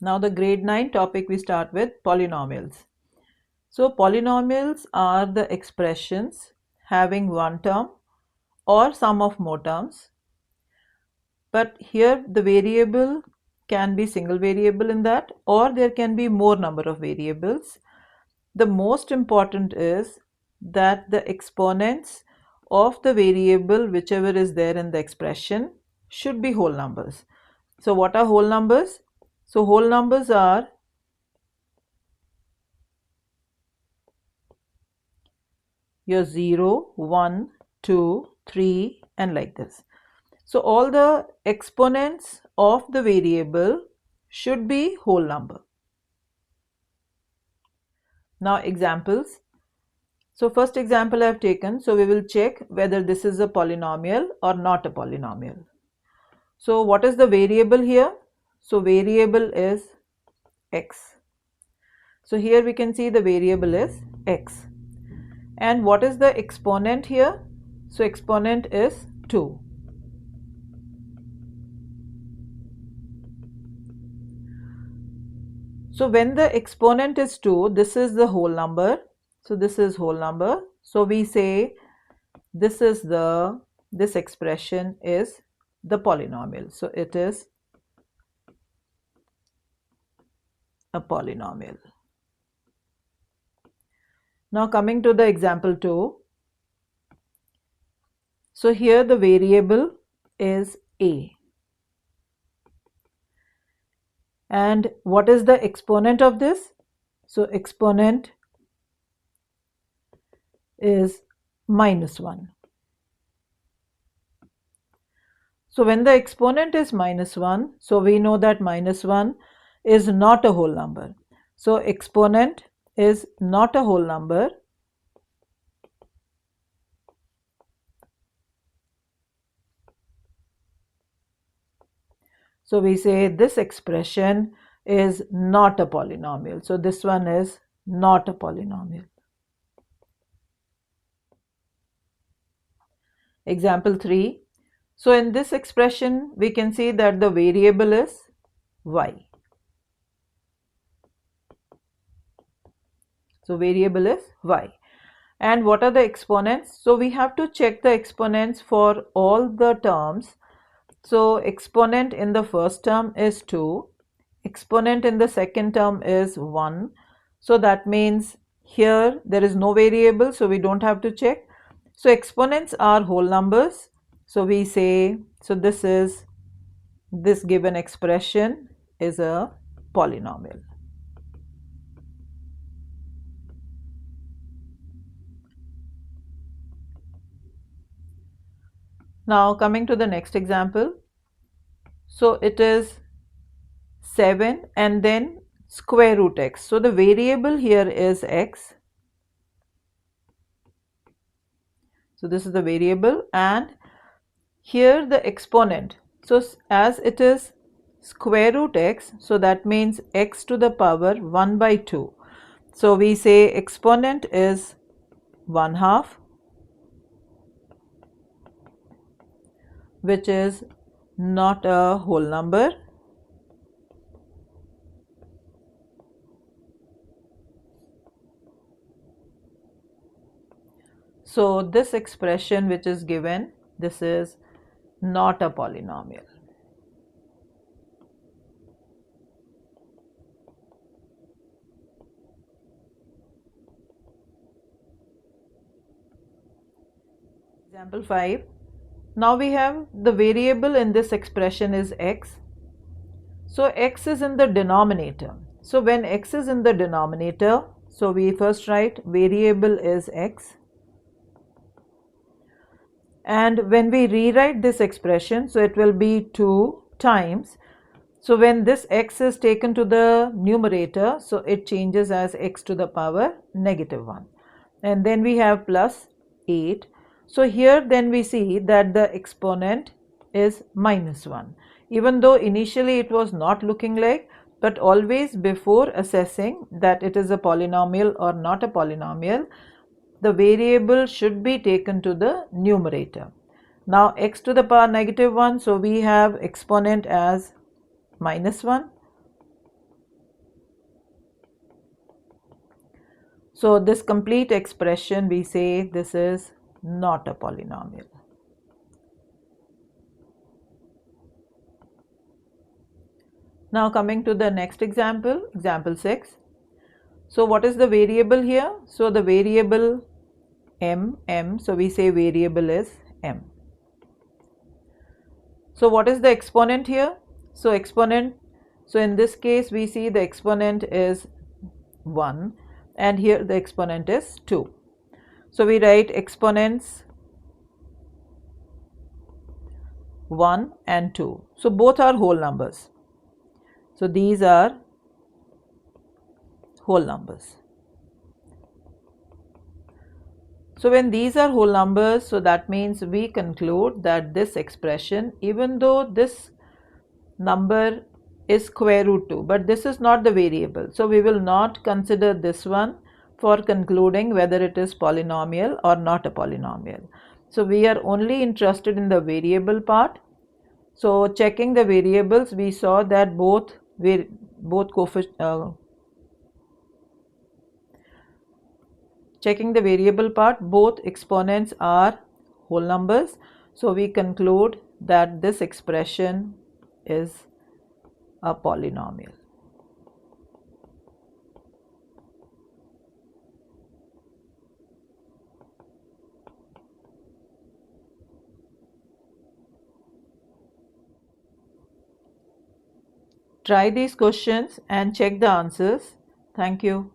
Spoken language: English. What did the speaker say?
Now the grade 9 topic we start with polynomials. So polynomials are the expressions having one term or sum of more terms, but here the variable can be single variable in that, or there can be more number of variables. The most important is that the exponents of the variable, whichever is there in the expression, should be whole numbers. So what are whole numbers? So whole numbers are your 0, 1, 2, 3 and like this. So all the exponents of the variable should be whole number. Now examples. So first example I have taken, so we will check whether this is a polynomial or not a polynomial. So what is the variable here? So variable is x. So here we can see the variable is x. And what is the exponent here? So exponent is 2. So when the exponent is 2, this is the whole number. So this is whole number. So we say this expression is the polynomial. So it is a polynomial. Now coming to the example 2. So here the variable is a. And what is the exponent of this? So exponent is -1. So when the exponent is -1, so we know that -1 is not a whole number. So exponent is not a whole number. So we say this expression is not a polynomial. So this one is not a polynomial. Example 3. So in this expression, we can see that the variable is y. So variable is y. And what are the exponents? So we have to check the exponents for all the terms. So exponent in the first term is 2. Exponent in the second term is 1. So that means here there is no variable, so we don't have to check. So exponents are whole numbers. So we say, so this given expression is a polynomial. Now coming to the next example. So it is 7 and then square root x. So the variable here is x. So this is the variable, and here the exponent. So as it is square root x, so that means x to the power 1 by 2. So we say exponent is 1/2, which is not a whole number. So this expression which is given, this is not a polynomial. Example 5. Now we have the variable in this expression is x. So x is in the denominator. So when x is in the denominator, so we first write variable is x. And when we rewrite this expression, so it will be 2 times. So when this x is taken to the numerator, so it changes as x to the power -1. And then we have plus 8. So here then we see that the exponent is -1. Even though initially it was not looking like, but always before assessing that it is a polynomial or not a polynomial, the variable should be taken to the numerator. Now x to the power -1, so we have exponent as -1. So this complete expression, we say this is not a polynomial. Now coming to the next example, example 6. So what is the variable here? So the variable m, so we say variable is m. So what is the exponent here? So exponent, so in this case we see the exponent is 1 and here the exponent is 2. So we write exponents 1 and 2. So both are whole numbers. So these are whole numbers. So when these are whole numbers, so that means we conclude that this expression, even though this number is square root 2, but this is not the variable. So we will not consider this one for concluding whether it is polynomial or not a polynomial. So we are only interested in the variable part. So checking the variables, we saw that checking the variable part, both exponents are whole numbers. So we conclude that this expression is a polynomial. Try these questions and check the answers. Thank you.